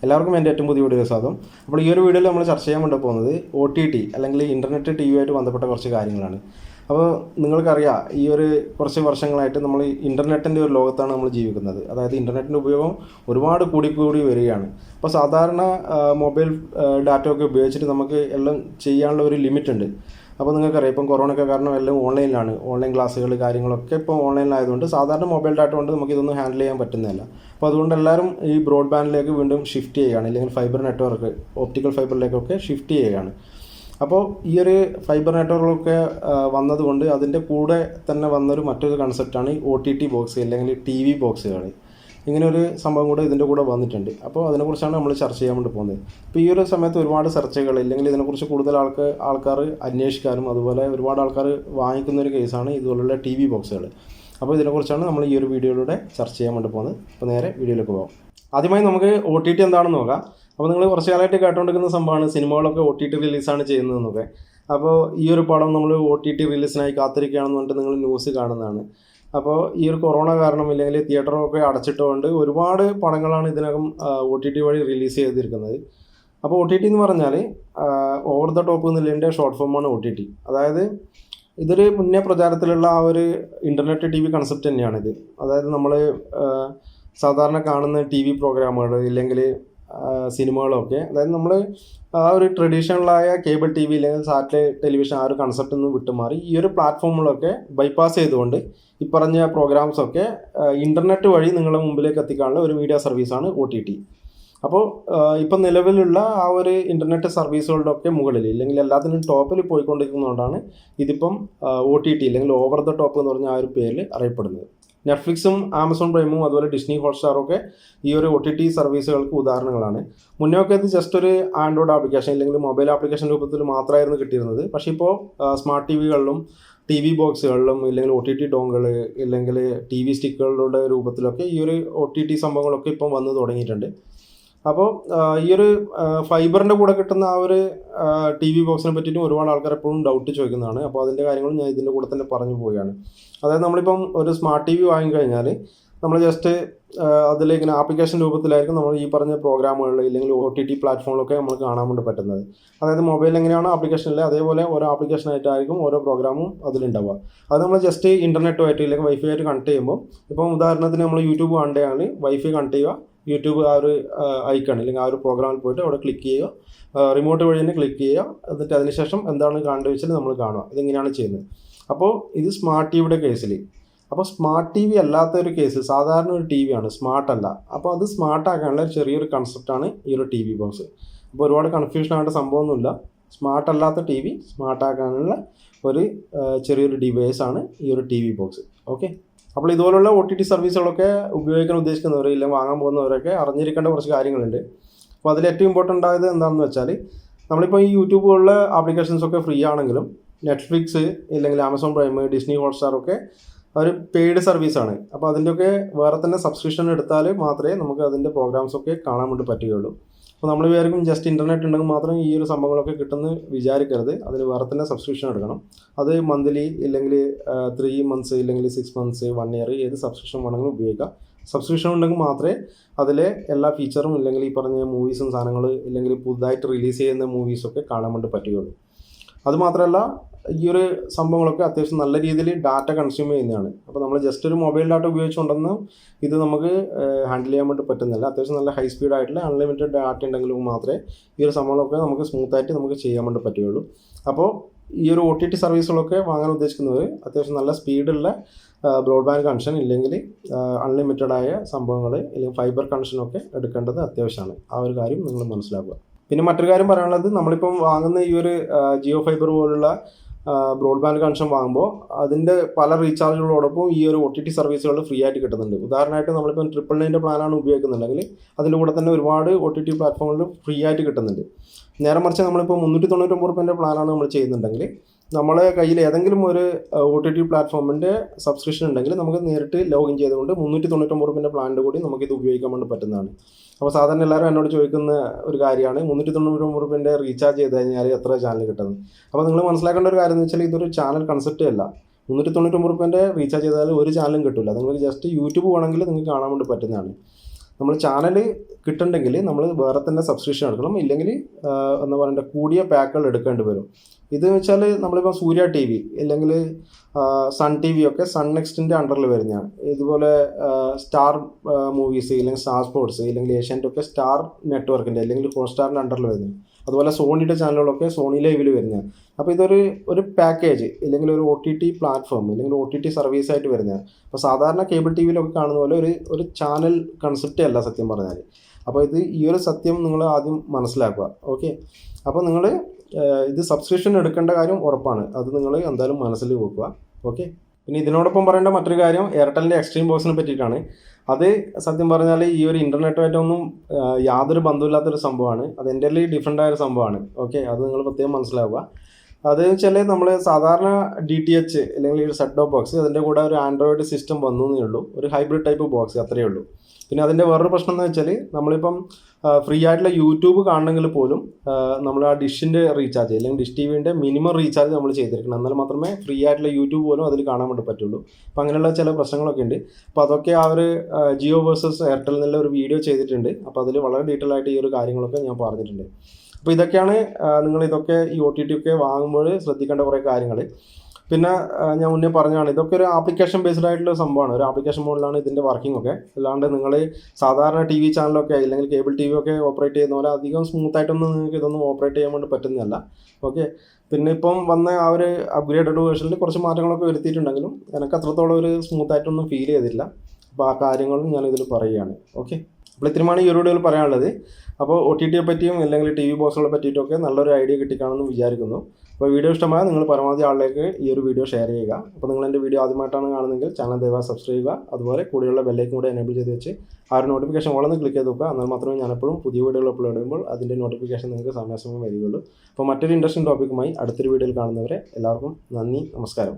എല്ലാവർക്കും എൻ്റെ ഏറ്റവും പുതിയ വീഡിയോ സ്വാഗതം. അപ്പോൾ ഈ ഒരു വീഡിയോയിൽ നമ്മൾ ചർച്ച ചെയ്യാൻ വേണ്ടി പോകുന്നത് OTT അല്ലെങ്കിൽ ഇൻ്റർനെറ്റ് TV ആയിട്ട് ബന്ധപ്പെട്ട കുറച്ച് കാര്യങ്ങളാണ്. അപ്പോൾ നിങ്ങൾക്കറിയാം, ഈ ഒരു കുറച്ച് വർഷങ്ങളായിട്ട് നമ്മൾ ഇൻ്റർനെറ്റിൻ്റെ ഒരു ലോകത്താണ് നമ്മൾ ജീവിക്കുന്നത്. അതായത് ഇൻ്റർനെറ്റിൻ്റെ ഉപയോഗം ഒരുപാട് കൂടി വരികയാണ്. അപ്പോൾ സാധാരണ മൊബൈൽ ഡാറ്റ ഒക്കെ ഉപയോഗിച്ചിട്ട് നമുക്ക് എല്ലാം ചെയ്യാനുള്ള ഒരു ലിമിറ്റ് ഉണ്ട്. അപ്പോൾ നിങ്ങൾക്കറിയാം, ഇപ്പം കൊറോണയൊക്കെ കാരണം എല്ലാം ഓൺലൈനിലാണ്. ഓൺലൈൻ ക്ലാസ്സുകൾ കാര്യങ്ങളൊക്കെ ഇപ്പോൾ ഓൺലൈനിലായതുകൊണ്ട് സാധാരണ മൊബൈൽ ഡാറ്റ കൊണ്ട് നമുക്കിതൊന്നും ഹാൻഡിൽ ചെയ്യാൻ പറ്റുന്നില്ല. അപ്പോൾ അതുകൊണ്ട് എല്ലാവരും ഈ ബ്രോഡ്ബാൻഡിലേക്ക് വീണ്ടും ഷിഫ്റ്റ് ചെയ്യുകയാണ്, അല്ലെങ്കിൽ ഫൈബർ നെറ്റ്വർക്ക് ഒപ്റ്റിക്കൽ ഫൈബറിലേക്കൊക്കെ ഷിഫ്റ്റ് ചെയ്യുകയാണ്. അപ്പോൾ ഈ ഒരു ഫൈബർ നെറ്റ്വർക്കൊക്കെ വന്നതുകൊണ്ട് അതിൻ്റെ കൂടെ തന്നെ വന്നൊരു മറ്റൊരു കൺസെപ്റ്റാണ് OTT ബോക്സ് അല്ലെങ്കിൽ TV ബോക്സുകൾ. ഇങ്ങനെ ഒരു സംഭവം കൂടെ ഇതിൻ്റെ കൂടെ വന്നിട്ടുണ്ട്. അപ്പോൾ അതിനെക്കുറിച്ചാണ് നമ്മൾ ചർച്ച ചെയ്യാൻ വേണ്ടി പോകുന്നത്. അപ്പോൾ ഈ ഒരു സമയത്ത് ഒരുപാട് ചർച്ചകൾ, ഇല്ലെങ്കിൽ ഇതിനെക്കുറിച്ച് കൂടുതൽ ആൾക്കാർ അന്വേഷിക്കാനും അതുപോലെ ഒരുപാട് ആൾക്കാർ വാങ്ങിക്കുന്ന ഒരു കേസാണ് ഇതുപോലുള്ള TV ബോക്സുകൾ. അപ്പോൾ ഇതിനെക്കുറിച്ചാണ് നമ്മൾ ഈ ഒരു വീഡിയോയിലൂടെ ചർച്ച ചെയ്യാൻ വേണ്ടി പോകുന്നത്. അപ്പോൾ നേരെ വീഡിയോയിലേക്ക് പോകാം. ആദ്യമായി നമുക്ക് OTT എന്താണെന്ന് നോക്കാം. അപ്പോൾ നിങ്ങൾ കുറച്ച് കാലമായിട്ട് കേട്ടുകൊണ്ടിരിക്കുന്ന സംഭവമാണ് സിനിമകളൊക്കെ OTT റിലീസാണ് ചെയ്യുന്നതെന്നൊക്കെ. അപ്പോൾ ഈ ഒരു പടം നമ്മൾ OTT റിലീസിനായി കാത്തിരിക്കുകയാണെന്ന് പറഞ്ഞിട്ട് നിങ്ങൾ ന്യൂസ് കാണുന്നതാണ്. അപ്പോൾ ഈ ഒരു കൊറോണ കാരണം ഇല്ലെങ്കിൽ തിയേറ്ററൊക്കെ അടച്ചിട്ടുകൊണ്ട് ഒരുപാട് പടങ്ങളാണ് ഇതിനകം OTT വഴി റിലീസ് ചെയ്തിരിക്കുന്നത്. അപ്പോൾ OTT എന്ന് പറഞ്ഞാൽ ഓവർ ദ ടോപ്പ് എന്നുള്ളതിൻ്റെ ഷോർട്ട് ഫോമാണ് OTT. അതായത് ഇതൊരു മുന്നേ പ്രചാരത്തിലുള്ള ആ ഒരു ഇൻ്റർനെറ്റ് TV കൺസെപ്റ്റ് തന്നെയാണിത്. അതായത് നമ്മൾ സാധാരണ കാണുന്ന TV പ്രോഗ്രാമുകൾ ഇല്ലെങ്കിൽ സിനിമകളൊക്കെ, അതായത് നമ്മൾ ആ ഒരു ട്രഡീഷണലായ കേബിൾ TV അല്ലെങ്കിൽ സാറ്റലൈറ്റ് ടെലിവിഷൻ ആ ഒരു കൺസെപ്റ്റിൽ നിന്ന് വിട്ടുമാറി ഈ ഒരു പ്ലാറ്റ്ഫോമുകളൊക്കെ ബൈപ്പാസ് ചെയ്തുകൊണ്ട് ഈ പറഞ്ഞ പ്രോഗ്രാംസൊക്കെ ഇൻ്റർനെറ്റ് വഴി നിങ്ങളുടെ മുമ്പിലേക്ക് എത്തിക്കാനുള്ള ഒരു മീഡിയ സർവീസാണ് OTT. അപ്പോൾ ഇപ്പം നിലവിലുള്ള ആ ഒരു ഇൻ്റർനെറ്റ് സർവീസുകളുടെ ഒക്കെ മുകളിൽ ഇല്ലെങ്കിൽ എല്ലാത്തിനും ടോപ്പിൽ പോയിക്കൊണ്ടിരിക്കുന്നതുകൊണ്ടാണ് ഇതിപ്പം OTT അല്ലെങ്കിൽ ഓവർ ദ ടോപ്പ് എന്ന് പറഞ്ഞ ആ ഒരു പേരിൽ അറിയപ്പെടുന്നത്. നെറ്റ്ഫ്ലിക്സും ആമസോൺ പ്രൈമും അതുപോലെ ഡിസ്നി ഹോട്ട്സ്റ്റാറൊക്കെ ഈ ഒരു OTT സർവീസുകൾക്ക് ഉദാഹരണങ്ങളാണ്. മുന്നേയൊക്കെ ഇത് ജസ്റ്റ് ഒരു ആൻഡ്രോയിഡ് ആപ്ലിക്കേഷൻ അല്ലെങ്കിൽ മൊബൈൽ ആപ്ലിക്കേഷൻ രൂപത്തിൽ മാത്രമായിരുന്നു കിട്ടിയിരുന്നത്. പക്ഷേ ഇപ്പോൾ സ്മാർട്ട് TVകളിലും TV ബോക്സുകളിലും ഇല്ലെങ്കിൽ OTT ഡോങ്കൾ ഇല്ലെങ്കിൽ TV സ്റ്റിക്കുകളുടെ രൂപത്തിലൊക്കെ ഈ ഒരു OTT സംഭവങ്ങളൊക്കെ ഇപ്പം വന്ന് തുടങ്ങിയിട്ടുണ്ട്. അപ്പോൾ ഈ ഒരു ഫൈബറിൻ്റെ കൂടെ കിട്ടുന്ന ആ ഒരു TV ബോക്സിനെ പറ്റിയിട്ടും ഒരുപാട് ആൾക്കാർ എപ്പോഴും ഡൗട്ട് ചോദിക്കുന്നതാണ്. അപ്പോൾ അതിൻ്റെ കാര്യങ്ങളും ഞാൻ ഇതിൻ്റെ കൂടെ തന്നെ പറഞ്ഞു പോവുകയാണ്. അതായത് നമ്മളിപ്പം ഒരു സ്മാർട്ട് TV വാങ്ങിക്കഴിഞ്ഞാൽ നമ്മൾ ജസ്റ്റ് അതിലിങ്ങനെ ആപ്ലിക്കേഷൻ രൂപത്തിലായിരിക്കും നമ്മൾ ഈ പറഞ്ഞ പ്രോഗ്രാമുകളിൽ ഇല്ലെങ്കിൽ OTT പ്ലാറ്റ്ഫോമിലൊക്കെ നമ്മൾ കാണാൻ വേണ്ടി പറ്റുന്നത്. അതായത് മൊബൈലിൽ എങ്ങനെയാണോ ആപ്ലിക്കേഷനിൽ അതേപോലെ ഓരോ ആപ്ലിക്കേഷനായിട്ടായിരിക്കും ഓരോ പ്രോഗ്രാമും അതിലുണ്ടാവുക. അത് നമ്മൾ ജസ്റ്റ് ഇൻ്റർനെറ്റുമായിട്ട് ഇല്ലെങ്കിൽ വൈഫൈ ആയിട്ട് കണക്ട് ചെയ്യുമ്പോൾ, ഇപ്പം ഉദാഹരണത്തിന് നമ്മൾ യൂട്യൂബ് കണ്ടുകയാണെങ്കിൽ വൈഫൈ കണക്ട് ചെയ്യുക, യൂട്യൂബ് ആ ഒരു ഐക്കൺ അല്ലെങ്കിൽ ആ ഒരു പ്രോഗ്രാമിൽ പോയിട്ട് അവിടെ ക്ലിക്ക് ചെയ്യുക, റിമോട്ട് വഴി തന്നെ ക്ലിക്ക് ചെയ്യുക, എന്നിട്ട് അതിനുശേഷം എന്താണ് കാണേണ്ടത് വെച്ചാൽ നമ്മൾ കാണുക. ഇതെങ്ങനെയാണ് ചെയ്യുന്നത്. അപ്പോൾ ഇത് സ്മാർട്ട് TVയുടെ കേസിൽ. അപ്പോൾ സ്മാർട്ട് TV അല്ലാത്ത ഒരു കേസ് സാധാരണ ഒരു TV ആണ്, സ്മാർട്ട് അല്ല. അപ്പോൾ അത് സ്മാർട്ട് ആക്കാനുള്ള ചെറിയൊരു കൺസെപ്റ്റാണ് ഈ ഒരു TV ബോക്സ്. അപ്പോൾ ഒരുപാട് കൺഫ്യൂഷൻ ആയിട്ട് സംഭവമൊന്നുമില്ല. സ്മാർട്ട് അല്ലാത്ത TV സ്മാർട്ട് ആക്കാനുള്ള ഒരു ചെറിയൊരു ഡിവൈസാണ് ഈ ഒരു TV ബോക്സ്. ഓക്കെ, അപ്പോൾ ഇതുപോലുള്ള OTT സർവീസുകളൊക്കെ ഉപയോഗിക്കാൻ ഉദ്ദേശിക്കുന്നവർ ഇല്ലെങ്കിൽ വാങ്ങാൻ പോകുന്നവരൊക്കെ അറിഞ്ഞിരിക്കേണ്ട കുറച്ച് കാര്യങ്ങളുണ്ട്. അപ്പോൾ അതിൽ ഏറ്റവും ഇമ്പോർട്ടൻ്റ് ആയത് എന്താണെന്ന് വെച്ചാൽ, നമ്മളിപ്പോൾ ഈ യൂട്യൂബ് പോലുള്ള ആപ്ലിക്കേഷൻസൊക്കെ ഫ്രീ ആണെങ്കിലും നെറ്റ്ഫ്ലിക്സ് ഇല്ലെങ്കിൽ ആമസോൺ പ്രൈം ഡിസ്നി ഹോട്ട്സ്റ്റാറൊക്കെ ഒരു പെയ്ഡ് സർവീസാണ്. അപ്പോൾ അതിൻ്റെയൊക്കെ വേറെ തന്നെ സബ്സ്ക്രിപ്ഷൻ എടുത്താൽ മാത്രമേ നമുക്ക് അതിൻ്റെ പ്രോഗ്രാംസൊക്കെ കാണാൻ വേണ്ടി പറ്റുകയുള്ളൂ. അപ്പോൾ നമ്മൾ വിചാരിക്കും ജസ്റ്റ് ഇൻ്റർനെറ്റ് ഉണ്ടെങ്കിൽ മാത്രം ഈ ഒരു സംഭവങ്ങളൊക്കെ കിട്ടുമെന്ന് വിചാരിക്കരുത്. അതിന് വേറെ തന്നെ സബ്സ്ക്രിപ്ഷൻ എടുക്കണം. അത് മന്ത്ലി ഇല്ലെങ്കിൽ 3 months ഇല്ലെങ്കിൽ 6 months 1 year ഏത് സബ്സ്ക്രിപ്ഷൻ വേണമെങ്കിലും ഉപയോഗിക്കാം. സബ്സ്ക്രിപ്ഷൻ ഉണ്ടെങ്കിൽ മാത്രമേ അതിലെ എല്ലാ ഫീച്ചറും ഇല്ലെങ്കിൽ ഈ പറഞ്ഞ മൂവീസും സാധനങ്ങൾ ഇല്ലെങ്കിൽ പുതുതായിട്ട് റിലീസ് ചെയ്യുന്ന മൂവീസൊക്കെ കാണാൻ വേണ്ടി പറ്റുകയുള്ളൂ. അതുമാത്രമല്ല, ഈ ഒരു സംഭവങ്ങളൊക്കെ അത്യാവശ്യം നല്ല രീതിയിൽ ഡാറ്റ കൺസ്യൂം ചെയ്യുന്നതാണ്. അപ്പോൾ നമ്മൾ ജസ്റ്റ് ഒരു മൊബൈൽ ഡാറ്റ ഉപയോഗിച്ചുകൊണ്ടെന്ന് ഇത് നമുക്ക് ഹാൻഡിൽ ചെയ്യാൻ വേണ്ടി പറ്റുന്നില്ല. അത്യാവശ്യം നല്ല ഹൈ സ്പീഡ് ആയിട്ടുള്ള അൺലിമിറ്റഡ് ഡാറ്റ ഉണ്ടെങ്കിലും മാത്രമേ ഈ ഒരു സംഭവങ്ങളൊക്കെ നമുക്ക് സ്മൂത്തായിട്ട് നമുക്ക് ചെയ്യാൻ വേണ്ടി പറ്റുകയുള്ളൂ. അപ്പോൾ ഈ ഒരു OTT സർവീസുകളൊക്കെ വാങ്ങാൻ ഉദ്ദേശിക്കുന്നവർ അത്യാവശ്യം നല്ല സ്പീഡുള്ള ബ്രോഡ്ബാൻഡ് കണക്ഷൻ ഇല്ലെങ്കിൽ അൺലിമിറ്റഡ് ആയ സംഭവങ്ങൾ അല്ലെങ്കിൽ ഫൈബർ കണക്ഷനൊക്കെ എടുക്കേണ്ടത് അത്യാവശ്യമാണ്. ആ ഒരു കാര്യം നിങ്ങൾ മനസ്സിലാക്കുക. പിന്നെ മറ്റൊരു കാര്യം പറയാനുള്ളത്, നമ്മളിപ്പം വാങ്ങുന്ന ഈ ഒരു ജിയോ ഫൈബർ പോലുള്ള ബ്രോഡ്ബാൻഡ് കണക്ഷൻ വാങ്ങുമ്പോൾ അതിൻ്റെ പല റീചാർജുകളോടൊപ്പം ഈ ഒരു OTT സർവീസുകൾ ഫ്രീ ആയിട്ട് കിട്ടുന്നുണ്ട്. ഉദാഹരണമായിട്ട് നമ്മളിപ്പം 999 പ്ലാനാണ് ഉപയോഗിക്കുന്നുണ്ടെങ്കിൽ അതിൻ്റെ കൂടെ തന്നെ ഒരുപാട് OTT പ്ലാറ്റ്ഫോമുകളിൽ ഫ്രീ ആയിട്ട് കിട്ടുന്നുണ്ട്. നേരെ മറിച്ച് നമ്മളിപ്പോൾ 399 രൂപേൻ്റെ പ്ലാനാണ് നമ്മൾ ചെയ്യുന്നുണ്ടെങ്കിൽ നമ്മളെ കയ്യിൽ ഏതെങ്കിലും ഒരു OTT പ്ലാറ്റ്ഫോമിൻ്റെ സബ്സ്ക്രിപ്ഷൻ ഉണ്ടെങ്കിൽ നമുക്ക് നേരിട്ട് ലോഗിൻ ചെയ്തുകൊണ്ട് 399 രൂപേൻ്റെ പ്ലാനിൻ്റെ കൂടി നമുക്കിത് ഉപയോഗിക്കാൻ വേണ്ടി പറ്റുന്നതാണ്. അപ്പോൾ സാധാരണ എല്ലാവരും എന്നോട് ചോദിക്കുന്ന ഒരു കാര്യമാണ് 399 രൂപേൻ്റെ റീചാർജ് ചെയ്ത് കഴിഞ്ഞാൽ എത്ര ചാനൽ കിട്ടുന്നത്. അപ്പോൾ നിങ്ങൾ മനസ്സിലാക്കേണ്ട ഒരു കാര്യം എന്ന് വെച്ചാൽ ഇതൊരു ചാനൽ കൺസെപ്റ്റേ അല്ല. 399 രൂപേൻ്റെ റീചാർജ് ചെയ്താൽ ഒരു ചാനലും കിട്ടില്ല. നിങ്ങൾക്ക് ജസ്റ്റ് യൂട്യൂബ് വേണമെങ്കിൽ നിങ്ങൾക്ക് കാണാൻ വേണ്ടി പറ്റുന്നതാണ്. നമ്മൾ ചാനൽ കിട്ടുന്നുണ്ടെങ്കിൽ നമ്മൾ വേറെ തന്നെ സബ്സ്ക്രിപ്ഷൻ എടുക്കണം, ഇല്ലെങ്കിൽ എന്താ പറയുക കൂടിയ പാക്കുകൾ എടുക്കേണ്ടി വരും. ഇത് വെച്ചാൽ നമ്മളിപ്പോൾ സൂര്യ ടി വി അല്ലെങ്കിൽ സൺ ടി വി ഒക്കെ സൺ നെക്സ്റ്റിൻ്റെ അണ്ടറിൽ വരുന്നതാണ്. ഇതുപോലെ സ്റ്റാർ മൂവീസ് ഇല്ലെങ്കിൽ സ്റ്റാർ സ്പോർട്സ് ഇല്ലെങ്കിൽ ഏഷ്യാനെറ്റ് ഒക്കെ സ്റ്റാർ നെറ്റ്വർക്കിൻ്റെ അല്ലെങ്കിൽ ഹോട്ട്സ്റ്റാറിൻ്റെ അണ്ടറിൽ വരുന്നത്. അതുപോലെ സോണിയുടെ ചാനലുകളൊക്കെ സോണി ലൈവിൽ വരുന്നതാണ്. അപ്പോൾ ഇതൊരു പാക്കേജ് ഇല്ലെങ്കിൽ ഒരു OTT പ്ലാറ്റ്ഫോം ഇല്ലെങ്കിൽ OTT സർവീസായിട്ട് വരുന്നതാണ്. അപ്പോൾ സാധാരണ കേബിൾ ടി വിയിലൊക്കെ കാണുന്ന പോലെ ഒരു ചാനൽ കൺസെപ്റ്റേ അല്ല സത്യം പറഞ്ഞാൽ. അപ്പോൾ ഈ ഒരു സത്യം നിങ്ങൾ ആദ്യം മനസ്സിലാക്കുക. ഓക്കെ, അപ്പോൾ നിങ്ങൾ ഇത് സബ്സ്ക്രിപ്ഷൻ എടുക്കേണ്ട കാര്യം ഉറപ്പാണ്, അത് നിങ്ങൾ എന്തായാലും മനസ്സിൽ വെക്കുക. ഓക്കെ, പിന്നെ ഇതിനോടൊപ്പം പറയേണ്ട മറ്റൊരു കാര്യം എയർടെലിൻ്റെ എക്സ്ട്രീം ബോക്സിനെ പറ്റിയിട്ടാണ്. അത് സത്യം പറഞ്ഞാൽ ഈ ഒരു ഇൻ്റർനെറ്റുമായിട്ടൊന്നും യാതൊരു ബന്ധമില്ലാത്തൊരു സംഭവമാണ്. അത് എൻ്റെ ഡിഫറെൻ്റ് ആയൊരു സംഭവമാണ്. ഓക്കെ, അത് നിങ്ങൾ പ്രത്യേകം മനസ്സിലാവുക. അത് വെച്ചാൽ നമ്മൾ സാധാരണ DTH അല്ലെങ്കിൽ ഒരു സെറ്റ് ടോപ്പ് ബോക്സ്, അതിൻ്റെ കൂടെ ഒരു ആൻഡ്രോയിഡ് സിസ്റ്റം വന്നു എന്നേ ഉള്ളൂ, ഒരു ഹൈബ്രിഡ് ടൈപ്പ് ബോക്സ്, അത്രയേ ഉള്ളൂ. പിന്നെ അതിൻ്റെ വേറൊരു പ്രശ്നം എന്ന് വെച്ചാൽ നമ്മളിപ്പം ഫ്രീ ആയിട്ടുള്ള യൂട്യൂബ് കാണണമെങ്കിൽ പോലും നമ്മൾ ആ ഡിഷിൻ്റെ റീചാർജ് അല്ലെങ്കിൽ ഡിഷ് TVൻ്റെ മിനിമം റീചാർജ് നമ്മൾ ചെയ്തിരിക്കണം, എന്നാൽ മാത്രമേ ഫ്രീ ആയിട്ടുള്ള യൂട്യൂബ് പോലും അതിൽ കാണാൻ വേണ്ടി പറ്റുള്ളൂ. അപ്പോൾ അങ്ങനെയുള്ള ചില പ്രശ്നങ്ങളൊക്കെ ഉണ്ട്. അപ്പോൾ അതൊക്കെ ആ ഒരു ജിയോ വേഴ്സസ് എയർടെൽ എന്നുള്ള ഒരു വീഡിയോ ചെയ്തിട്ടുണ്ട്. അപ്പോൾ അതിൽ വളരെ ഡീറ്റെയിൽ ആയിട്ട് ഈ ഒരു കാര്യങ്ങളൊക്കെ ഞാൻ പറഞ്ഞിട്ടുണ്ട്. അപ്പോൾ ഇതൊക്കെയാണ് നിങ്ങളിതൊക്കെ ഈ OTT ഒക്കെ വാങ്ങുമ്പോൾ ശ്രദ്ധിക്കേണ്ട കുറേ കാര്യങ്ങൾ. പിന്നെ ഞാൻ മുന്നേ പറഞ്ഞതാണ്, ഇതൊക്കെ ഒരു ആപ്ലിക്കേഷൻ ബേസ്ഡ് ആയിട്ടുള്ള സംഭവമാണ്. ഒരു ആപ്ലിക്കേഷൻ മോഡിലാണ് ഇതിൻ്റെ വർക്കിംഗ് ഒക്കെ. അല്ലാണ്ട് നിങ്ങൾ സാധാരണ TV ചാനലൊക്കെ അല്ലെങ്കിൽ കേബിൾ TV ഒക്കെ ഓപ്പറേറ്റ് ചെയ്യുന്ന പോലെ അധികം സ്മൂത്തായിട്ടൊന്നും നിങ്ങൾക്ക് ഇതൊന്നും ഓപ്പറേറ്റ് ചെയ്യാൻ വേണ്ടി പറ്റുന്നതല്ല. ഓക്കെ, പിന്നെ ഇപ്പം വന്ന ആ ഒരു അപ്ഗ്രേഡഡ് വേർഷനിൽ കുറച്ച് മാറ്റങ്ങളൊക്കെ വരുത്തിയിട്ടുണ്ടെങ്കിലും എനിക്ക് അത്രത്തോളം ഒരു സ്മൂത്തായിട്ടൊന്നും ഫീൽ ചെയ്തില്ല. അപ്പോൾ ആ കാര്യങ്ങളും ഞാനിതിൽ പറയുകയാണ്. ഓക്കെ, അപ്പോൾ ഇത്രയുമാണ് ഈ ഒരു വീഡിയോയിൽ പറയാനുള്ളത്. അപ്പോൾ OTTയെ പറ്റിയും അല്ലെങ്കിൽ TV ബോക്സുകളെ പറ്റിയിട്ടൊക്കെ നല്ലൊരു ഐഡിയ കിട്ടിക്കാണെന്ന് വിചാരിക്കുന്നു. അപ്പോൾ വീഡിയോ ഇഷ്ടമായ നിങ്ങൾ പരമാവധി ആളിലേക്ക് ഈ ഒരു വീഡിയോ ഷെയർ ചെയ്യുക. അപ്പോൾ നിങ്ങൾ എൻ്റെ വീഡിയോ ആദ്യമായിട്ടാണ് കാണുന്നതെങ്കിൽ ചാനൽ ദയവായി സബ്സ്ക്രൈബ് ചെയ്യുക. അതുപോലെ കൂടെയുള്ള ബെല്ലൈക്കൻ കൂടെ എനേബിൾ ചെയ്ത് വെച്ച് ആ ഒരു നോട്ടിഫിക്കേഷൻ ഓളൊന്ന് ക്ലിക്ക് ചെയ്ത് നോക്കുക. എന്നാൽ മാത്രമേ ഞാനെപ്പോഴും പുതിയ വീഡിയോകൾ അപ്ലോഡ് ചെയ്യുമ്പോൾ അതിൻ്റെ നോട്ടിഫിക്കേഷൻ നിങ്ങൾക്ക് സമയാസമയം വരികയുള്ളൂ. അപ്പോൾ മറ്റൊരു ഇൻട്രസ്റ്റിംഗ് ടോപ്പിക്കുമായി അടുത്തൊരു വീഡിയോയിൽ കാണുന്നവരെ എല്ലാവർക്കും നന്ദി, നമസ്കാരം.